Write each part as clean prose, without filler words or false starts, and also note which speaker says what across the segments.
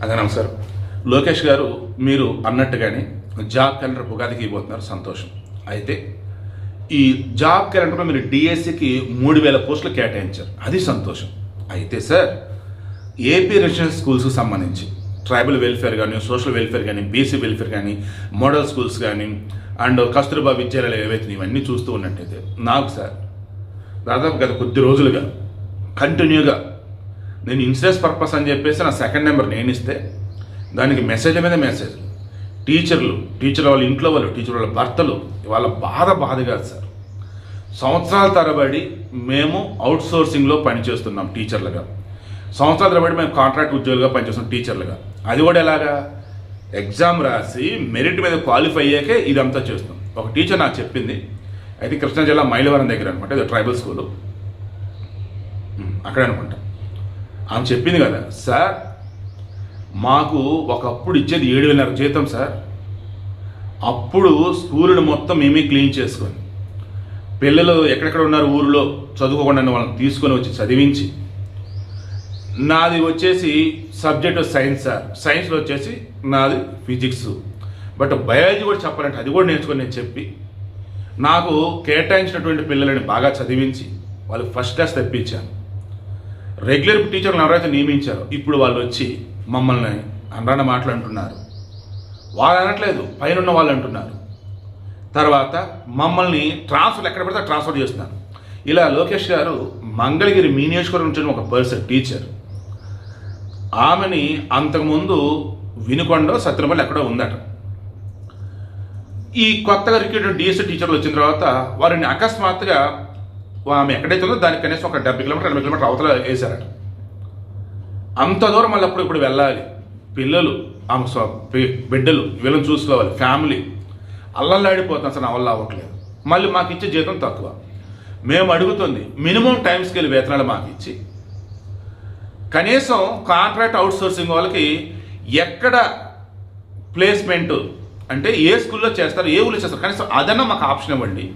Speaker 1: అదే నమస్కారం. లోకేష్ గారు, మీరు అన్నట్టుగానే జాబ్ క్యాలెండర్ ఉగాదికి ఇవ్వబోతున్నారు, సంతోషం. అయితే ఈ జాబ్ క్యాలెండర్లో మీరు డిఎస్సికి 3000 పోస్టులు కేటాయించారు, అది సంతోషం. అయితే సార్, ఏపీ రెసిడెన్షియల్ స్కూల్స్కి సంబంధించి ట్రైబల్ వెల్ఫేర్ కానీ, సోషల్ వెల్ఫేర్ కానీ, బీసీ వెల్ఫేర్ కానీ, మోడల్ స్కూల్స్ కానీ అండ్ కస్తూర్బా విద్యాలయాలు ఏవైతే ఇవన్నీ చూస్తూ ఉన్నట్టయితే నాకు సార్ దాదాపు గత కొద్ది రోజులుగా కంటిన్యూగా నేను ఇన్సూరెన్స్ పర్పస్ అని చెప్పేసి నా సెకండ్ నెంబర్ నేను ఇస్తే దానికి మెసేజ్ మీద మెసేజ్, టీచర్ల వాళ్ళ ఇంట్లో వాళ్ళు, టీచర్ వాళ్ళ భర్తలు, వాళ్ళ బాధ కాదు సార్. సంవత్సరాల తరబడి మేము అవుట్ సోర్సింగ్లో పనిచేస్తున్నాం టీచర్లుగా, సంవత్సరాల తరబడి మేము కాంట్రాక్ట్ ఉద్యోగులుగా పనిచేస్తున్నాం టీచర్లుగా. అది కూడా ఎలాగా, ఎగ్జామ్ రాసి మెరిట్ మీద క్వాలిఫై అయ్యాకే ఇదంతా చేస్తాం. ఒక టీచర్ నాకు చెప్పింది, అయితే కృష్ణా జిల్లా మైలవరం దగ్గర అనుకుంటా, ఇది ట్రైబల్ స్కూలు అక్కడ అనుకుంటా. ఆమె చెప్పింది కదా, సార్ మాకు ఒకప్పుడు ఇచ్చేది 7,500 జీతం సార్. అప్పుడు స్కూలుని మొత్తం మేమే క్లీన్ చేసుకొని, పిల్లలు ఎక్కడెక్కడ ఉన్నారు ఊరిలో చదువుకోకుండా వాళ్ళని తీసుకొని వచ్చి చదివించి, నాది వచ్చేసి సబ్జెక్ట్ సైన్స్ సార్, సైన్స్లో వచ్చేసి నాది ఫిజిక్స్, బట్ బయాలజీ కూడా చెప్పాలంటే అది కూడా నేర్చుకొని నేను చెప్పి, నాకు కేటాయించినటువంటి పిల్లలని బాగా చదివించి వాళ్ళకి ఫస్ట్ క్లాస్ తెప్పించాను. రెగ్యులర్ టీచర్లు ఎవరైతే నియమించారో ఇప్పుడు వాళ్ళు వచ్చి మమ్మల్ని అన్న మాటలు అంటున్నారు. వాళ్ళు అనట్లేదు, పైన ఉన్న వాళ్ళు అంటున్నారు. తర్వాత మమ్మల్ని ట్రాన్స్ఫర్ ఎక్కడ పడితే ట్రాన్స్ఫర్ చేస్తున్నారు. ఇలా లోకేష్ గారు మంగళగిరి మీ నియోజకవర్గం నుంచి ఒక పర్సన్ టీచర్, ఆమెని అంతకుముందు వినుకొండ సత్యనపల్లి ఎక్కడో ఉందట. ఈ కొత్తగా రిక్రూటెడ్ డిఎస్సీ టీచర్లు వచ్చిన తర్వాత వారిని అకస్మాత్తుగా ఆమె ఎక్కడైతే ఉందో దానికి కనీసం ఒక 70 కిలోమీటర్ 80 కిలోమీటర్ అవతల వేశారట. అంత దూరం మళ్ళీ ఇప్పుడు వెళ్ళాలి, పిల్లలు, ఆమె బిడ్డలు, వీళ్ళని చూసుకోవాలి, ఫ్యామిలీ అల్లల్లాడిపోతాం సార్. నా వల్ల అవ్వట్లేదు. మళ్ళీ మాకు ఇచ్చే జీతం తక్కువ. మేము అడుగుతుంది మినిమం టైం స్కేల్ వేతనాలు మాకు ఇచ్చి, కనీసం కాంట్రాక్ట్ అవుట్ సోర్సింగ్ వాళ్ళకి ఎక్కడ ప్లేస్మెంట్ అంటే ఏ స్కూల్లో చేస్తారు, ఏ ఊళ్ళో చేస్తారు, కనీసం అదన్నా మాకు ఆప్షన్ ఇవ్వండి.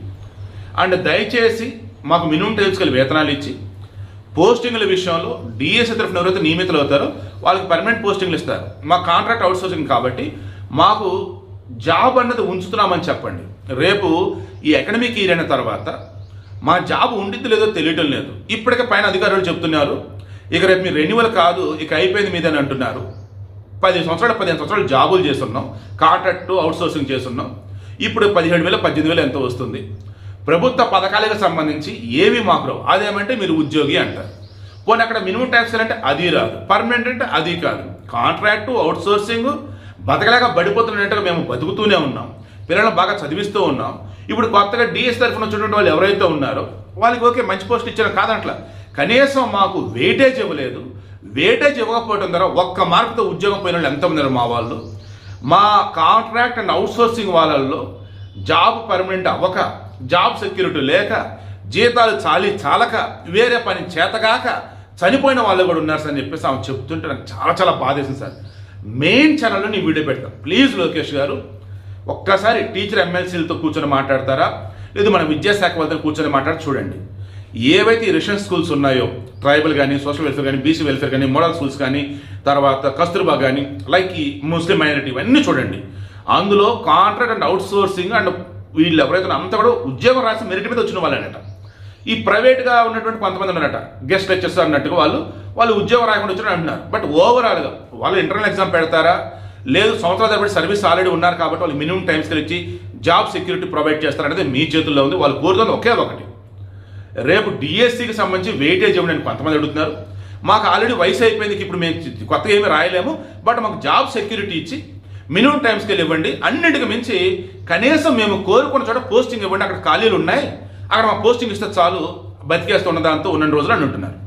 Speaker 1: అండ్ దయచేసి మాకు మినిమం టైం స్కేల్ వేతనాలు ఇచ్చి, పోస్టింగ్ల విషయంలో డిఎస్సీ తరఫున ఎవరైతే నియమితులు అవుతారో వాళ్ళకి పర్మనెంట్ పోస్టింగ్లు ఇస్తారు. మా కాంట్రాక్ట్ అవుట్ సోర్సింగ్ కాబట్టి మాకు జాబ్ అన్నది ఉంచుతున్నామని చెప్పండి. రేపు ఈ అకాడమిక్ ఇయర్ అయిన తర్వాత మా జాబ్ ఉండిద్ది లేదో తెలియటం లేదు. ఇప్పటికే పైన అధికారులు చెప్తున్నారు, ఇక రేపు మీరు రెన్యువల్ కాదు, ఇక అయిపోయింది మీదని అంటున్నారు. 15 సంవత్సరాలు జాబులు చేస్తున్నాం, కాంట్రాక్ట్ అవుట్ సోర్సింగ్ చేస్తున్నాం. ఇప్పుడు 17,000 18,000 ఎంతో వస్తుంది. ప్రభుత్వ పథకాలకు సంబంధించి ఏవి మాకు రావు. అదేమంటే మీరు ఉద్యోగి అంటారు. పోనీ అక్కడ మినిమం ట్యాక్స్ అంటే అది రాదు, పర్మనెంట్ అంటే అది కాదు. కాంట్రాక్టు అవుట్ సోర్సింగ్ బతకలేక బడిపోతున్నట్టుగా మేము బతుకుతూనే ఉన్నాం, పిల్లలను బాగా చదివిస్తూ ఉన్నాం. ఇప్పుడు కొత్తగా డిఎస్ తరఫున వచ్చినటువంటి వాళ్ళు ఎవరైతే ఉన్నారో వాళ్ళకి ఓకే మంచి పోస్ట్ ఇచ్చారో కాదంట్లా, కనీసం మాకు వెయిటేజ్ ఇవ్వలేదు. వెయిటేజ్ ఇవ్వకపోవడం ద్వారా ఒక్క మార్కుతో ఉద్యోగం పోయిన వాళ్ళు ఎంతమంది ఉన్నారు మా వాళ్ళు. మా కాంట్రాక్ట్ అండ్ అవుట్ సోర్సింగ్ వాళ్ళల్లో జాబ్ పర్మనెంట్ అవ్వక, జాబ్ సెక్యూరిటీ లేక, జీతాలు చాలక, వేరే పని చేతగాక చనిపోయిన వాళ్ళు కూడా ఉన్నారు సార్ అని చెప్పేసి ఆమె చెప్తుంటే నాకు చాలా బాధేసింది సార్. మెయిన్ ఛానల్లో నీ వీడియో పెడతాం, ప్లీజ్ లోకేష్ గారు ఒక్కసారి టీచర్ ఎమ్మెల్సీలతో కూర్చొని మాట్లాడతారా, లేదు మన విద్యాశాఖ వాళ్ళతో కూర్చొని మాట్లాడి చూడండి. ఏవైతే ఈ రెసిడెన్షియల్ స్కూల్స్ ఉన్నాయో, ట్రైబల్ కానీ, సోషల్ వెల్ఫేర్ కానీ, బీసీ వెల్ఫేర్ కానీ, మోడల్ స్కూల్స్ కానీ, తర్వాత కస్తూర్బా కానీ, లైక్ ఈ ముస్లిం మైనారిటీ, ఇవన్నీ చూడండి. అందులో contract and out sourcing and వీళ్ళు ఎవరైతే అంతా కూడా ఉద్యోగం రాసి మెరిట్ మీద వచ్చిన వాళ్ళనట. ఈ ప్రైవేట్గా ఉన్నటువంటి కొంతమంది ఉన్నారట, గెస్ట్ లెక్చర్స్ అన్నట్టుగా వాళ్ళు ఉద్యోగం రాకుండా వచ్చిన అంటున్నారు. బట్ ఓవరాల్గా వాళ్ళు ఇంటర్నల్ ఎగ్జామ్ పెడతారా, లేదు సంవత్సరాల తరబడి సర్వీస్ ఆల్రెడీ ఉన్నారు కాబట్టి వాళ్ళు మినిమం టైం స్కేల్ ఇచ్చి జాబ్ సెక్యూరిటీ ప్రొవైడ్ చేస్తారనేది మీ చేతుల్లో ఉంది. వాళ్ళు కోరుతుంది ఒకే ఒకటి, రేపు డిఎస్సికి సంబంధించి వెయిటేజ్ ఇవ్వండి కొంతమంది అడుగుతున్నారు. మాకు ఆల్రెడీ వయసు అయిపోయింది, ఇప్పుడు మేము కొత్తగా ఏమీ రాయలేము, బట్ మాకు జాబ్ సెక్యూరిటీ ఇచ్చి మినిమం టైం స్కేల్ ఇవ్వండి. అన్నింటికి మించి కనీసం మేము కోరుకున్న చోట పోస్టింగ్ ఇవ్వండి, అక్కడ ఖాళీలు ఉన్నాయి, అక్కడ మా పోస్టింగ్ ఇస్తే చాలు, బతికేస్తున్న దాంతో ఉన్న రోజులు అని అంటున్నారు.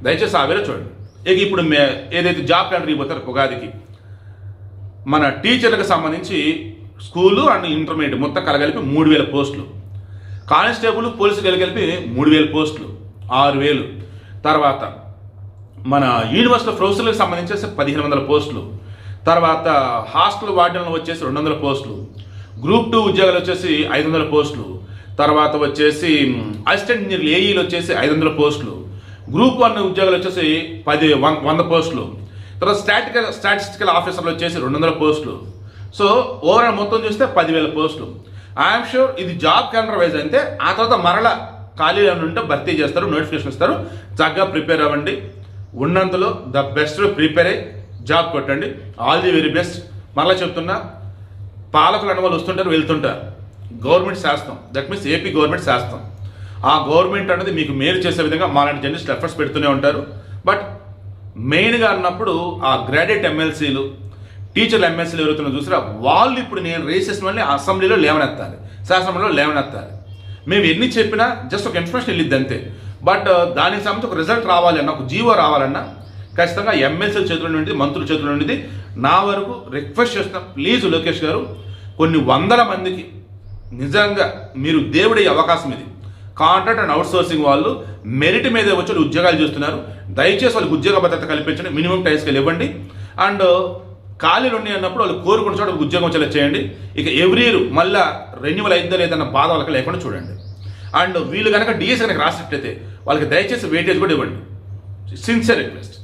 Speaker 1: దయచేసి ఆ వేళ చూడండి. ఇక ఇప్పుడు ఏదైతే జాబ్ క్యాలెండర్ ఇవ్వతారో ఉగాదికి మన టీచర్లకు సంబంధించి స్కూలు అండ్ ఇంటర్మీడియట్ మొత్తం కలగలిపి 3,000 పోస్టులు, కానిస్టేబుల్ పోలీసు కలిపి 3,000 పోస్టులు 6,000, తర్వాత మన యూనివర్సిటీ ప్రొఫెసర్లకు సంబంధించి 1,500 పోస్టులు, తర్వాత హాస్టల్ వార్డెన్లు వచ్చేసి 200 పోస్టులు, గ్రూప్ 2 ఉద్యోగాలు వచ్చేసి 500 పోస్టులు, తర్వాత వచ్చేసి అసిస్టెంట్ ఇంజనీర్లు ఏఈలు వచ్చేసి 500 పోస్టులు, గ్రూప్ 1 ఉద్యోగాలు వచ్చేసి 100 పోస్టులు, తర్వాత స్టాటిస్టికల్ ఆఫీసర్లు వచ్చేసి 200 పోస్టులు. సో ఓవరాల్ మొత్తం చూస్తే 10,000 పోస్టులు. ఐఎమ్ షూర్ ఇది జాబ్ క్యాలెండర్ వైజ్ అయితే ఆ తర్వాత మరలా ఖాళీ ఉంటే భర్తీ చేస్తారు, నోటిఫికేషన్ ఇస్తారు. చక్కగా ప్రిపేర్ అవ్వండి. ఉన్నంతలో ద బెస్ట్ ప్రిపేర్ అయ్యి జాబ్ కొట్టండి. All the very best. మరలా చెప్తున్నా, పాలకులు అన్న వాళ్ళు వస్తుంటారు, వెళ్తుంటారు. గవర్నమెంట్ శాస్త్రం, దట్ మీన్స్ ఏపీ గవర్నమెంట్ శాస్త్రం. ఆ గవర్నమెంట్ అనేది మీకు మేలు చేసే విధంగా మాలాంటి జర్నలిస్టులు ఎఫర్ట్స్ పెడుతూనే ఉంటారు. బట్ మెయిన్గా అన్నప్పుడు ఆ గ్రాడ్యుయేట్ ఎమ్మెల్సీలు, టీచర్లు ఎమ్మెల్సీలు ఎవరైతే చూసారా, వాళ్ళు ఇప్పుడు నేను రేస్ చేసిన వాళ్ళని అసెంబ్లీలో లేవనెత్తాలి, శాసనసభలో లేవనెత్తాలి. మేము ఎన్ని చెప్పినా జస్ట్ ఒక ఇన్ఫర్మేషన్ వెళ్ళిద్ది అంతే. బట్ దానికి సంబంధించి ఒక రిజల్ట్ రావాలన్నా, ఒక జీవో రావాలన్నా ఖచ్చితంగా ఎమ్మెల్సీల చేతుల్లో నుండి, మంత్రుల చేతుల్లో నుండి నా వరకు రిక్వెస్ట్ చేస్తున్నా, ప్లీజ్ లోకేష్ గారు, కొన్ని వందల మందికి నిజంగా మీరు దేవుడి అవకాశం ఇది. కాంట్రాక్ట్ అండ్ అవుట్సోర్సింగ్ వాళ్ళు మెరిట్ మీద వచ్చి ఉద్యోగాలు చేస్తున్నారు. దయచేసి వాళ్ళకి ఉద్యోగ భద్రత కల్పించండి, మినిమం టైస్కి ఇవ్వండి. అండ్ ఖాళీలు ఉన్నాయి అన్నప్పుడు వాళ్ళు కోరుకున్న చోట ఉద్యోగం వచ్చేలా చేయండి. ఇక ఎవ్రీ ఇయర్ మళ్ళీ రెన్యువల్ అయిద్దా లేదన్న బాధ వాళ్ళకి లేకుండా చూడండి. అండ్ వీళ్ళు కనుక డిఎస్ కనుక రాసినట్లయితే వాళ్ళకి దయచేసి వెయిటేజ్ కూడా ఇవ్వండి. Sincere request.